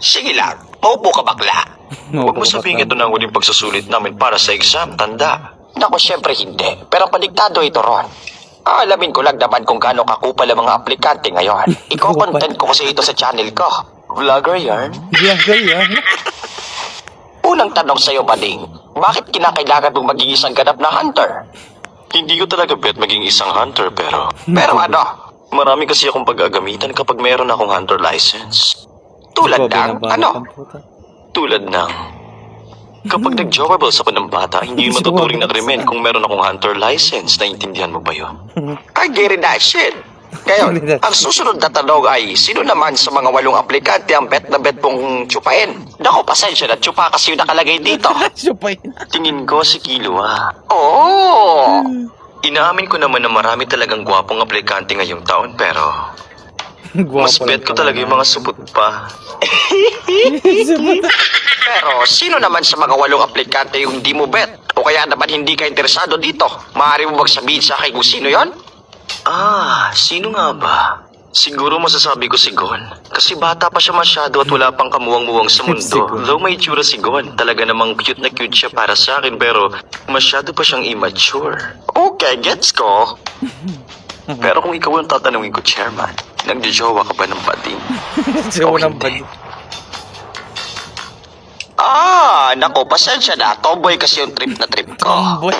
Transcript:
Sige lang, maupo ka bakla. Huwag mo sabihin ito na ang huling pagsusulit namin para sa exam, tanda. Naku, syempre hindi. Pero paliktado ito, Ron. Alamin ko lang naman kung gaano kakupal ang mga aplikante ngayon. Iko-content ko kasi ito sa channel ko. Vlogger yarn? Vlogger yan. Unang tanong sa'yo, Bading. Bakit kinakailangan mong maging isang ganap na hunter? Hindi ko talaga bet maging isang hunter, pero... Pero ano? Marami kasi akong pag-agamitan kapag meron akong hunter license. Tulad ng... Ano? Tulad ng... Kapag nag-jowables ako ng bata, hindi yun matuturing na krimen kung meron akong hunter license. Naintindihan mo ba yun? I get it, that shit. Ngayon, ang susunod na tanong ay, sino naman sa mga 8 aplikante ang bet na bet mong tsupain? Naku, pasensya na, tsupa kasi yung nakalagay dito. Tingin ko si Kilo, Oo! Inaamin ko naman na marami talagang gwapong aplikante ngayong taon, pero... Mas bet ko talaga yung mga supot pa. Pero sino naman sa mga 8 aplikante yung hindi mo bet? O kaya naman hindi ka interesado dito? Maaari mo magsabihin sa akin kung sino yon? Sino nga ba? Siguro masasabi ko si Gon. Kasi bata pa siya masyado at wala pang kamuwang-muwang sa mundo. Though may itsura si Gon, talaga namang cute na cute siya para sa akin, pero masyado pa siyang immature. Okay, gets ko. Pero kung ikaw ang tatanungin ko, Chairman, nagjojowa ka ba ng Bading? Jowa ng Bading. Nako, pasensya na. Tomboy kasi yung trip na trip ko. Tomboy.